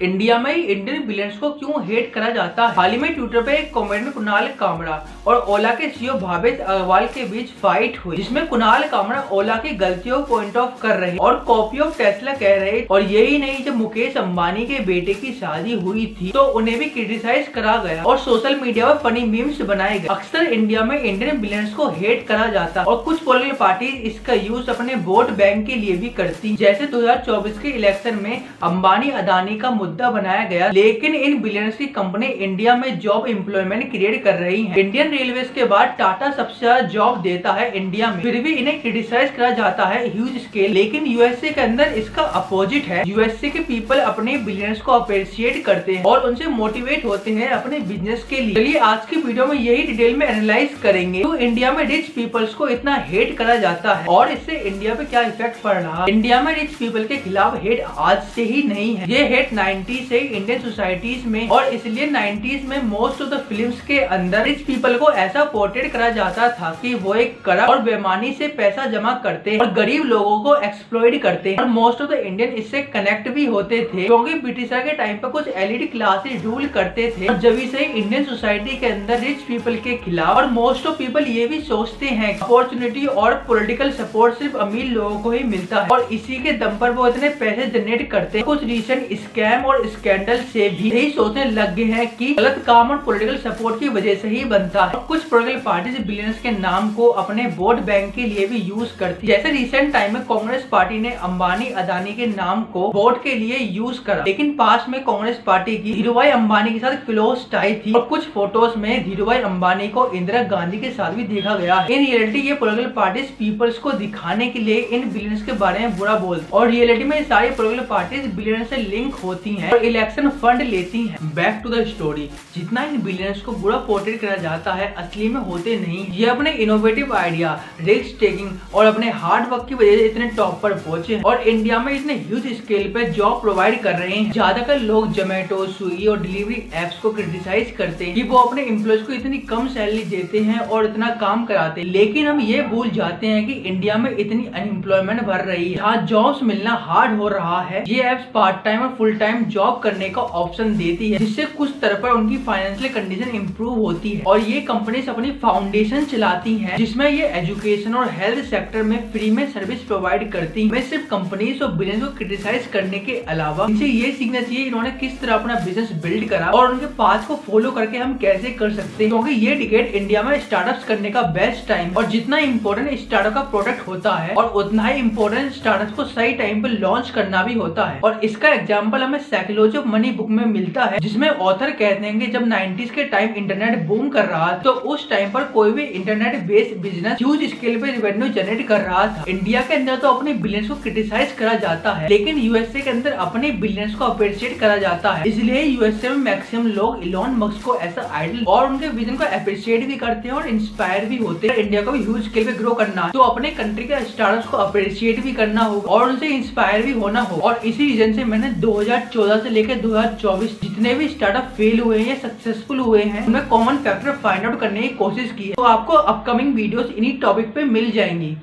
India में Indian billionaires को क्यों हेट करा जाता है। हाल ही में ट्विटर पे एक कमेंट कुणाल कामरा और ओला के सीईओ भावेश अग्रवाल के बीच फाइट हुई, जिसमें कुणाल कामरा ओला की गलतियों को पॉइंट ऑफ कर रहे और कॉपी ऑफ टेस्ला कह रहे। और यही नहीं, जब मुकेश अंबानी के बेटे की शादी हुई थी तो उन्हें भी क्रिटिसाइज करा गया और सोशल मीडिया पर फनी मीम्स बनाए गए। अक्सर इंडिया में इंडियन बिलियनर्स को हेट करा जाता है और कुछ पॉलिटिकल पार्टी इसका यूज अपने वोट बैंक के लिए भी करती, जैसे 2024 के इलेक्शन में अंबानी अदानी का मुद्दा बनाया गया। लेकिन इन बिलियनर्स की कंपनी इंडिया में जॉब एम्प्लॉयमेंट क्रिएट कर रही है। इंडियन रेलवे के बाद टाटा सबसे ज्यादा जॉब देता है इंडिया में, फिर भी इन्हें क्रिटिसाइज करा जाता है ह्यूज स्केल। लेकिन यूएसए के अंदर इसका अपोजिट है। यूएसए के पीपल अपने बिलियनर्स को अप्रिशिएट करते हैं और उनसे मोटिवेट होते हैं अपने बिजनेस के लिए। चलिए आज की वीडियो में यही डिटेल में एनालाइज करेंगे तो इंडिया में रिच पीपल्स को इतना हेट करा जाता है और इससे इंडिया पे क्या इफेक्ट पड़ रहा है। इंडिया में रिच पीपल के खिलाफ हेट आज से ही नहीं है, ये हेट 90s से इंडियन सोसाइटीज में, और इसलिए 90s में मोस्ट ऑफ द फिल्म्स के अंदर रिच पीपल को ऐसा पोर्ट्रेट करा जाता था कि वो एक करप्ट और बेईमानी से पैसा जमा करते और गरीब लोगों को एक्सप्लॉइट करते और मोस्ट ऑफ द इंडियन इससे कनेक्ट भी होते थे, क्योंकि ब्रिटिशर के टाइम पे कुछ एलिट क्लासेस रूल करते थे। जब से इंडियन सोसाइटी के अंदर रिच पीपल के खिलाफ, और मोस्ट ऑफ पीपल ये भी सोचते हैं अपॉर्चुनिटी और पॉलिटिकल सपोर्ट सिर्फ अमीर लोगों को ही मिलता है और इसी के दम पर वो इतने पैसे जनरेट करते हैं। कुछ रिसेंट स्कैम और स्कैंडल से भी यही सोचने लग गए हैं कि गलत काम और पॉलिटिकल सपोर्ट की वजह से ही बनता है। कुछ पॉलिटिकल पार्टीज बिलियनर्स के नाम को अपने वोट बैंक के लिए भी यूज करती है। जैसे रिसेंट टाइम में कांग्रेस पार्टी ने अंबानी अदानी के नाम को वोट के लिए यूज करा, लेकिन पास में कांग्रेस पार्टी की धीरूभाई अंबानी के साथ क्लोज टाई थी और कुछ फोटोज में धीरूभाई अंबानी को इंदिरा गांधी के साथ भी देखा गया है। इन रियलिटी ये पॉलिटिकल पार्टीज पीपल्स को दिखाने के लिए इन बिलियनर्स के बारे में बुरा बोलते और रियलिटी में सारी पॉलिटिकल पार्टीज बिलियनर्स से लिंक होती हैं और इलेक्शन फंड लेती हैं। बैक टू द स्टोरी, जितना इन बिलियनर्स को बुरा पोर्ट्रेट करा जाता है असली में होते नहीं। ये अपने इनोवेटिव आइडिया, रिस्क टेकिंग और अपने हार्ड वर्क की वजह से इतने टॉप पर पहुंचे और इंडिया में इतने ह्यूज स्केल पे जॉब प्रोवाइड कर रहे हैं। ज्यादातर लोग जोमेटो, स्विगी और डिलीवरी एप्स को क्रिटिसाइज करते हैं कि वो अपने एम्प्लॉयज को इतनी कम सैलरी देते हैं और इतना काम कराते हैं, लेकिन हम ये भूल जाते हैं कि इंडिया में इतनी अनएम्प्लॉयमेंट बढ़ रही है, जहाँ जॉब्स मिलना हार्ड हो रहा है। ये एप्स पार्ट टाइम और फुल टाइम जॉब करने का ऑप्शन देती है, जिससे कुछ तरह पर उनकी फाइनेंशियल कंडीशन इंप्रूव होती है। और ये कंपनीज अपनी फाउंडेशन चलाती हैं, जिसमें ये एजुकेशन और हेल्थ सेक्टर में फ्री में सर्विस प्रोवाइड करती है। सिर्फ कंपनीज और बिजनेस को क्रिटिसाइज करने के अलावा इनसे ये सीखना चाहिए इन्होंने किस तरह अपना बिजनेस बिल्ड करा और उनके पाथ को फॉलो करके हम कैसे कर सकते हैं, क्योंकि ये डिकेड इंडिया में स्टार्टअप्स करने का बेस्ट टाइम और जितना इंपॉर्टेंट स्टार्टअप का प्रोडक्ट होता है और उतना ही इंपॉर्टेंट स्टार्टअप को सही टाइम पे लॉन्च करना भी होता है। और इसका एग्जांपल हमें साइकोलॉजी ऑफ मनी बुक में मिलता है, जिसमें ऑथर कहते हैं कि जब 90s के टाइम इंटरनेट बूम कर रहा तो उस टाइम पर कोई भी internet based business huge scale पे रेवेन्यू जनरेट कर रहा था। इंडिया के अंदर तो अपने बिलियंस को क्रिटिसाइज करा जाता है, लेकिन यूएसए के अंदर अपने बिलियंस को अप्रिशिएट करा जाता है। इसलिए यूएसए में मैक्सिमम लोग इलॉन मस्क को ऐसा आइडल और उनके विजन को अप्रिशिएट भी करते हैं और इंस्पायर भी होते हैं। इंडिया को भी ह्यूज स्केल पे ग्रो करना है तो अपने कंट्री के स्टार्टअप्स को अप्रिशिएट भी करना होगा और उनसे इंस्पायर भी होना होगा। और इसी रीजन से मैंने 2014 से लेकर 2024 जितने भी स्टार्टअप फेल हुए हैं या सक्सेसफुल हुए हैं उनमें कॉमन फैक्टर फाइंड आउट करने की कोशिश की है। तो आपको अपकमिंग वीडियोस इन्हीं टॉपिक पे मिल जाएंगी।